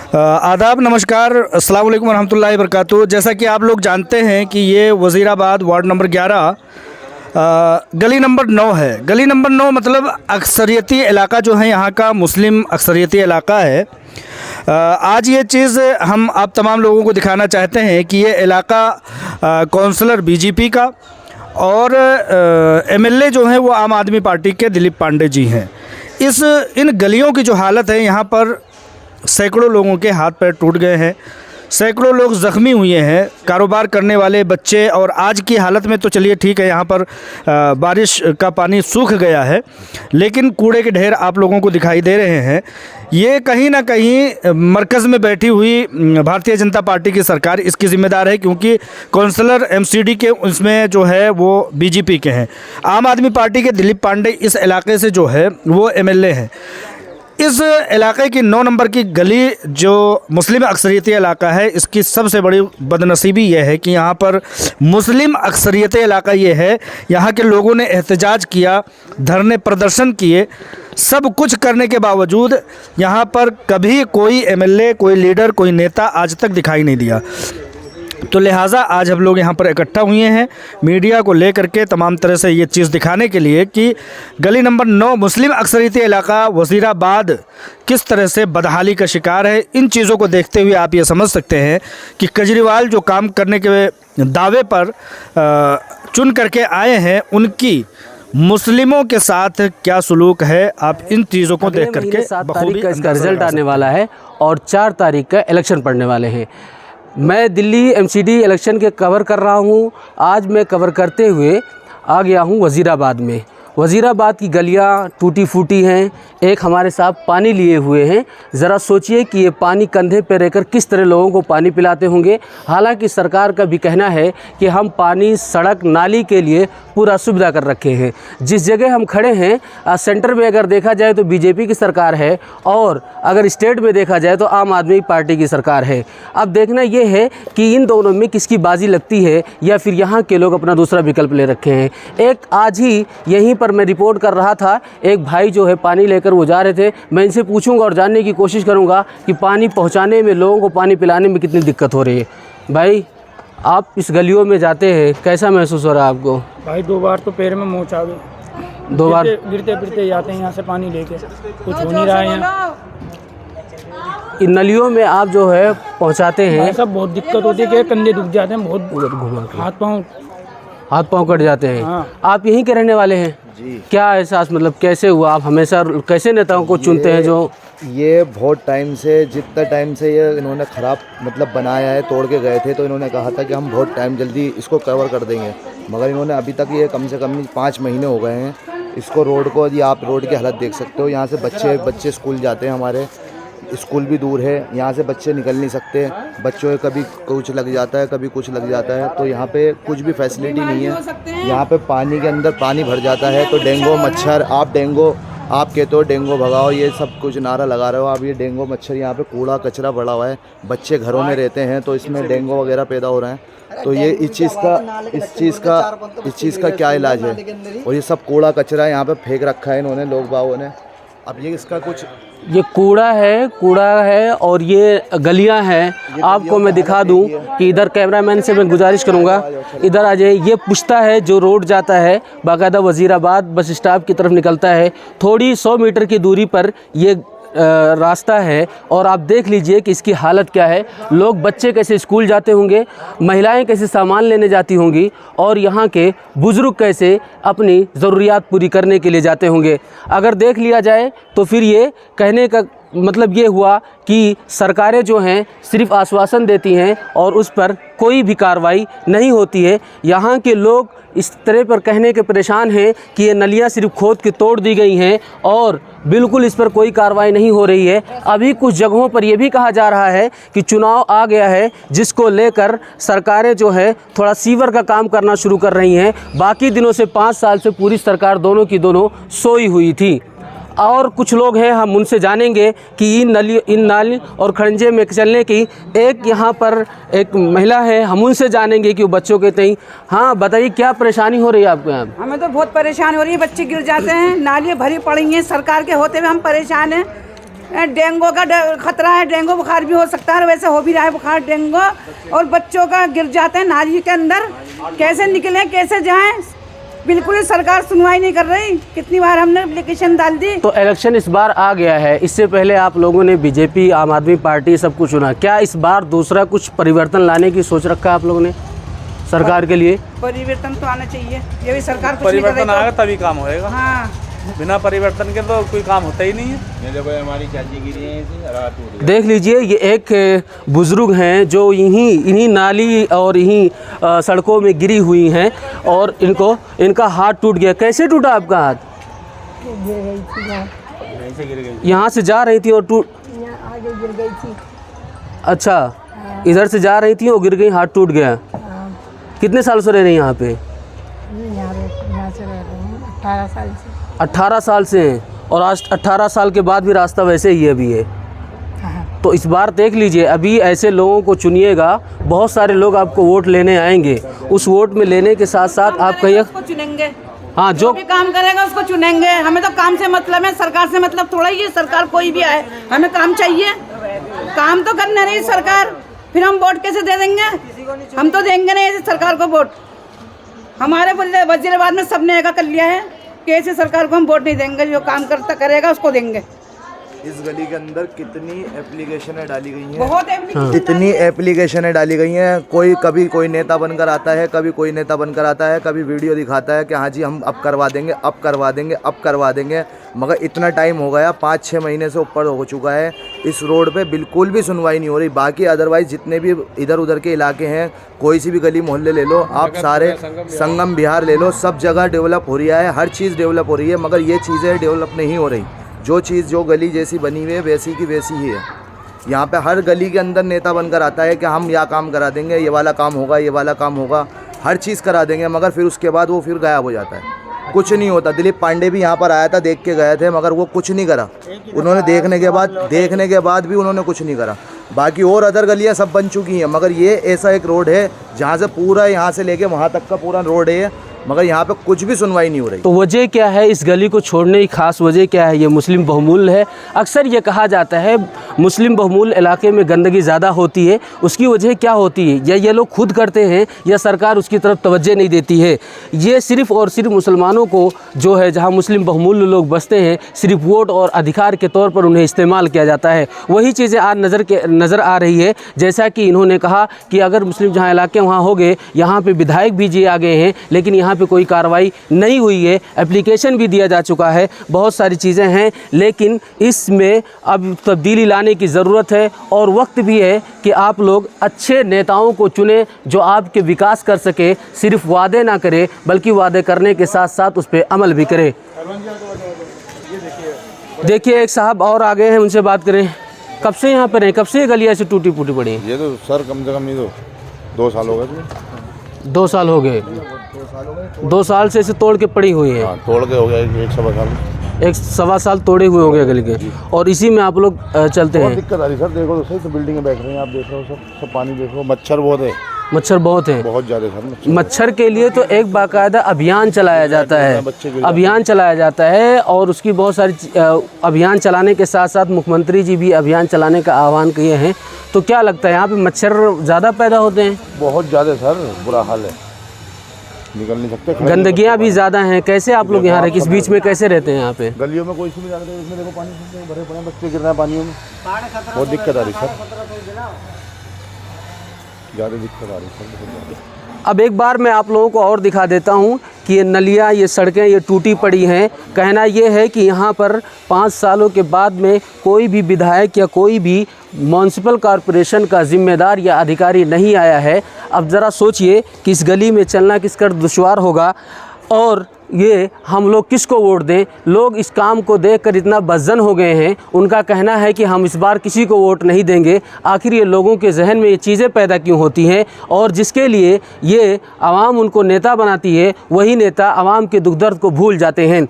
आदाब, नमस्कार, अस्सलाम वालेकुम रहमतुल्लाहि व बरकातुहू। जैसा कि आप लोग जानते हैं कि ये वज़ीराबाद वार्ड नंबर 11 गली नंबर 9 है। गली नंबर 9 मतलब अक्सरियती इलाका जो है, यहाँ का मुस्लिम अक्सरियती इलाका है। आज ये चीज़ हम आप तमाम लोगों को दिखाना चाहते हैं कि ये इलाका काउंसलर बीजेपी का और एमएलए जो हैं वो आम आदमी पार्टी के दिलीप पांडे जी हैं। इन गलियों की जो हालत है, यहाँ पर सैकड़ों लोगों के हाथ पैर टूट गए हैं, सैकड़ों लोग ज़ख्मी हुए हैं, कारोबार करने वाले बच्चे। और आज की हालत में तो चलिए ठीक है, यहाँ पर बारिश का पानी सूख गया है, लेकिन कूड़े के ढेर आप लोगों को दिखाई दे रहे हैं। ये कहीं ना कहीं मरकज़ में बैठी हुई भारतीय जनता पार्टी की सरकार इसकी ज़िम्मेदार है, क्योंकि काउंसलर एमसीडी के उसमें जो है वो बीजेपी के हैं। आम आदमी पार्टी के दिलीप पांडे इस इलाके से जो है वो एमएलए हैं। इस इलाके की 9 नंबर की गली जो मुस्लिम अक्सरियती इलाका है, इसकी सबसे बड़ी बदनसीबी यह है कि यहाँ पर मुस्लिम अक्सरियती इलाका ये है। यहाँ के लोगों ने एहतजाज किया, धरने प्रदर्शन किए, सब कुछ करने के बावजूद यहाँ पर कभी कोई एमएलए, कोई लीडर, कोई नेता आज तक दिखाई नहीं दिया। तो लिहाजा आज हम लोग यहाँ पर इकट्ठा हुए हैं मीडिया को लेकर के तमाम तरह से ये चीज़ दिखाने के लिए कि गली नंबर 9 मुस्लिम अक्सरियती इलाका वज़ीराबाद किस तरह से बदहाली का शिकार है। इन चीज़ों को देखते हुए आप ये समझ सकते हैं कि केजरीवाल जो काम करने के दावे पर चुन करके आए हैं, उनकी मुस्लिमों के साथ क्या सलूक है। आप इन चीज़ों को देख करके 7 तारीख का इसका रिजल्ट आने वाला है और 4 तारीख का इलेक्शन पड़ने वाले हैं। मैं दिल्ली एमसीडी इलेक्शन के कवर कर रहा हूं। आज मैं कवर करते हुए आ गया हूं वज़ीराबाद में। वज़ीराबाद की गलियां टूटी फूटी हैं, एक हमारे साथ पानी लिए हुए हैं। ज़रा सोचिए कि ये पानी कंधे पे रहकर किस तरह लोगों को पानी पिलाते होंगे। हालांकि सरकार का भी कहना है कि हम पानी, सड़क, नाली के लिए पूरा सुविधा कर रखे हैं। जिस जगह हम खड़े हैं सेंटर में अगर देखा जाए तो बीजेपी की सरकार है, और अगर स्टेट में देखा जाए तो आम आदमी पार्टी की सरकार है। अब देखना ये है कि इन दोनों में किसकी बाजी लगती है, या फिर यहाँ के लोग अपना दूसरा विकल्प ले रखे हैं। एक आज ही यहीं पर मैं रिपोर्ट कर रहा था, एक भाई जो है पानी लेकर वो जा रहे थे। मैं इनसे पूछूंगा और जानने की कोशिश करूंगा कि पानी पहुंचाने में, लोगों को पानी पिलाने में कितनी दिक्कत हो रही है। भाई, आप इस गलियों में जाते हैं, कैसा महसूस हो रहा है आपको? भाई 2 बार तो पैर में मोच आ गई। 2 बार गिरते फिरते जाते हैं यहाँ से पानी लेके, कुछ हो नहीं रहा है यहाँ। इन नलियों में आप जो है पहुंचाते हैं, सब बहुत दिक्कत होती है कि कंधे दुख जाते हैं, बहुत घुमा हाथ पाँव कट जाते हैं। हाँ। आप यहीं के रहने वाले हैं जी। क्या एहसास, मतलब कैसे हुआ? आप हमेशा कैसे नेताओं को चुनते हैं? जो ये बहुत टाइम से, जितना टाइम से ये इन्होंने ख़राब मतलब बनाया है, तोड़ के गए थे, तो इन्होंने कहा था कि हम बहुत टाइम जल्दी इसको कवर कर देंगे, मगर इन्होंने अभी तक ये कम से कम 5 महीने हो गए हैं इसको, रोड को। यदि आप रोड की हालत देख सकते हो, यहाँ से बच्चे स्कूल जाते हैं, हमारे स्कूल भी दूर है, यहाँ से बच्चे निकल नहीं सकते, बच्चों को कभी कुछ लग जाता है, कभी कुछ लग जाता है, तो यहाँ पे कुछ भी फैसिलिटी नहीं है। यहाँ पे पानी के अंदर पानी भर जाता है तो डेंगू मच्छर, आप कहते हो डेंगू भगाओ, ये सब कुछ नारा लगा रहे हो आप। ये डेंगू मच्छर, यहाँ पे कूड़ा कचरा पड़ा हुआ है, बच्चे घरों में रहते हैं तो इसमें डेंगू वगैरह पैदा हो रहे हैं। तो ये इस चीज़ का क्या इलाज है? और ये सब कूड़ा कचरा यहाँ पे फेंक रखा है इन्होंने, लोग बागों ने। अब ये इसका कुछ, ये कूड़ा है और ये गलियां हैं। आपको मैं दिखा दूं कि इधर कैमरामैन से मैं गुजारिश करूंगा, इधर आ जाइए। ये पुश्ता है जो रोड जाता है बाकायदा वज़ीराबाद बस स्टॉप की तरफ निकलता है। थोड़ी 100 मीटर की दूरी पर ये रास्ता है, और आप देख लीजिए कि इसकी हालत क्या है। लोग, बच्चे कैसे स्कूल जाते होंगे, महिलाएं कैसे सामान लेने जाती होंगी, और यहाँ के बुज़ुर्ग कैसे अपनी ज़रूरियात पूरी करने के लिए जाते होंगे। अगर देख लिया जाए तो फिर ये कहने का मतलब ये हुआ कि सरकारें जो हैं सिर्फ आश्वासन देती हैं और उस पर कोई भी कार्रवाई नहीं होती है। यहाँ के लोग इस तरह पर कहने के परेशान हैं कि ये नलियाँ सिर्फ खोद के तोड़ दी गई हैं और बिल्कुल इस पर कोई कार्रवाई नहीं हो रही है। अभी कुछ जगहों पर यह भी कहा जा रहा है कि चुनाव आ गया है, जिसको लेकर सरकारें जो है थोड़ा सीवर का काम करना शुरू कर रही हैं। बाकी दिनों से 5 साल से पूरी सरकार दोनों की दोनों सोई हुई थी। और कुछ लोग हैं, हम उनसे जानेंगे कि इन नाली और खंजे में चलने की, एक यहाँ पर एक महिला है, हम उनसे जानेंगे कि वो बच्चों के तई। हाँ बताइए, क्या परेशानी हो रही है आपको यहाँ? हमें तो बहुत परेशानी हो रही है, बच्चे गिर जाते हैं, नालियाँ भरी पड़ी हैं, सरकार के होते हुए हम परेशान हैं। डेंगू का खतरा है, डेंगू बुखार भी हो सकता है, वैसे हो भी रहा है बुखार डेंगू। और बच्चों का गिर जाते हैं नाली के अंदर, कैसे निकलें कैसे जाएं, बिल्कुल ही सरकार सुनवाई नहीं कर रही। कितनी बार हमने एप्लीकेशन डाल दी। तो इलेक्शन इस बार आ गया है, इससे पहले आप लोगों ने बीजेपी, आम आदमी पार्टी सब कुछ चुना, क्या इस बार दूसरा कुछ परिवर्तन लाने की सोच रखा है आप लोगों ने सरकार के लिए? परिवर्तन तो आना चाहिए, ये भी सरकार कुछ नहीं कर रही परिवर्तन तो। आएगा तभी काम होएगा। हाँ, बिना परिवर्तन के तो कोई काम होता ही नहीं है। देख लीजिए, ये एक बुज़ुर्ग हैं जो इन्हीं नाली और इन्हीं सड़कों में गिरी हुई हैं और इनका हाथ टूट गया। कैसे टूटा आपका हाथ? यहाँ से जा रही थी और आगे गिर गई थी। अच्छा, इधर से जा रही थी और गिर गई, हाथ टूट गया। कितने साल से रह रही हैं यहाँ पे? यहाँ से रह रहे हैं 18 साल से। 18 साल से हैं और आज 18 साल के बाद भी रास्ता वैसे ही अभी है। तो इस बार देख लीजिए, अभी ऐसे लोगों को चुनिएगा, बहुत सारे लोग आपको वोट लेने आएंगे। उस वोट में लेने के साथ साथ आप कहिए उसको चुनेंगे। हाँ, जो भी काम करेगा उसको चुनेंगे। हमें तो काम से मतलब है, सरकार से मतलब थोड़ा ही है। सरकार कोई भी आए, हमें काम चाहिए। काम तो करने रही सरकार, फिर हम वोट कैसे दे देंगे? हम तो देंगे नहीं ऐसे सरकार को वोट। हमारे वजीराबाद में सबने ऐसा कर लिया है कि ऐसे सरकार को हम वोट नहीं देंगे। जो काम करता करेगा उसको देंगे। इस गली के अंदर कितनी एप्लीकेशनें डाली गई हैं, बहुत एप्लीकेशन कितनी एप्लीकेशनें डाली गई हैं। कभी कोई नेता बनकर आता है, कभी कोई नेता बनकर आता है, कभी वीडियो दिखाता है कि हाँ जी हम अब करवा देंगे, अब करवा देंगे, अब करवा देंगे। मगर इतना टाइम हो गया, 5-6 महीने से ऊपर हो चुका है, इस रोड पे बिल्कुल भी सुनवाई नहीं हो रही। बाकी अदरवाइज़ जितने भी इधर उधर के इलाके हैं, कोई सी भी गली मोहल्ले ले लो आप, सारे संगम विहार ले लो, सब जगह डेवलप हो रही है, हर चीज़ डेवलप हो रही है। मगर ये चीज़ें डेवलप नहीं हो रही। जो चीज़ जो गली जैसी बनी हुई है वैसी की वैसी ही है। यहाँ पे हर गली के अंदर नेता बनकर आता है कि हम यह काम करा देंगे, ये वाला काम होगा, ये वाला काम होगा, हर चीज़ करा देंगे। मगर फिर उसके बाद वो फिर गायब हो जाता है, कुछ नहीं होता। दिलीप पांडे भी यहाँ पर आया था, देख के गए थे, मगर वो कुछ नहीं करा। उन्होंने देखने के बाद भी उन्होंने कुछ नहीं करा। बाकी और अदर गलियाँ सब बन चुकी हैं, मगर ये ऐसा एक रोड है जहाँ से पूरा यहाँ से लेके वहाँ तक का पूरा रोड है, मगर यहाँ पे कुछ भी सुनवाई नहीं हो रही। तो वजह क्या है इस गली को छोड़ने की खास वजह क्या है? ये मुस्लिम बहुमूल्य है। अक्सर ये कहा जाता है मुस्लिम बहुमूल्य इलाके में गंदगी ज़्यादा होती है। उसकी वजह क्या होती है? या ये लोग खुद करते हैं या सरकार उसकी तरफ तवज्जो नहीं देती है? ये सिर्फ़ और सिर्फ मुसलमानों को जो है, जहाँ मुस्लिम बहुमूल्य लोग बसते हैं, सिर्फ वोट और अधिकार के तौर पर उन्हें इस्तेमाल किया जाता है। वही चीज़ें आज नज़र आ रही है। जैसा कि इन्होंने कहा कि अगर मुस्लिम जहाँ इलाके वहाँ हो गए, यहाँ पर विधायक भी जी आ गए हैं, लेकिन यहाँ पे कोई कार्रवाई नहीं हुई है। एप्लीकेशन भी दिया जा चुका है, बहुत सारी चीज़ें हैं, लेकिन इसमें अब तब्दीली लाने की ज़रूरत है। और वक्त भी है कि आप लोग अच्छे नेताओं को चुनें जो आपके विकास कर सके, सिर्फ वादे ना करे बल्कि वादे करने के साथ साथ उस पर अमल भी करे। देखिए, एक साहब और आ गए हैं, उनसे बात करें। कब से यहाँ पर हैं? कब से ये गलियाँ ऐसे टूटी फूटी पड़ी हैं? ये तो सर कम से कम ये तो 2 साल हो गए। 2 साल हो गए। 2 साल से इसे तोड़ के पड़ी हुई है। हाँ, तोड़ के हो गया 1-1.25 साल। 1-1.25 साल तोड़े हुए हो गए गली के, और इसी में आप लोग चलते बहुत हैं। दिक्कत आ रही सर, देखो तो सही, तो बिल्डिंग में बैठ रहे हैं आप, देख रहे हो सब पानी देखो, मच्छर बहुत है, मच्छर बहुत हैं। बहुत ज़्यादा सर। मच्छर के लिए तो एक बाकायदा अभियान चलाया जाता है, अभियान चलाया जाता है। और उसकी बहुत सारी अभियान चलाने के साथ साथ मुख्यमंत्री जी भी अभियान चलाने का आह्वान किए हैं। तो क्या लगता है यहाँ पे मच्छर ज़्यादा पैदा होते हैं? बहुत ज़्यादा सर, बुरा हाल है, निकल नहीं सकते। गंदगियाँ भी ज़्यादा हैं। कैसे आप लोग यहाँ रहते, इस बीच में कैसे रहते हैं यहाँ पे? गलियों में कोई नहीं जाते, इसमें देखो पानी भरे पड़े हैं, बच्चे गिर रहे हैं पानियों में, बहुत दिक्कत आ रही सर, ज़्यादा दिक्कत आ रही सर, बहुत ज़्यादा। अब एक बार मैं आप लोगों को और दिखा देता हूँ कि ये नलियाँ, ये सड़कें, ये टूटी पड़ी हैं। कहना ये है कि यहाँ पर 5 सालों के बाद में कोई भी विधायक या कोई भी म्युनिसिपल कॉरपोरेशन का जिम्मेदार या अधिकारी नहीं आया है। अब ज़रा सोचिए कि इस गली में चलना किस कर दुश्वार होगा, और ये हम लोग किसको वोट दें? लोग इस काम को देखकर इतना बज़्ज़न हो गए हैं, उनका कहना है कि हम इस बार किसी को वोट नहीं देंगे। आखिर ये लोगों के जहन में ये चीज़ें पैदा क्यों होती हैं? और जिसके लिए ये आवाम उनको नेता बनाती है, वही नेता आवाम के दुख दर्द को भूल जाते हैं।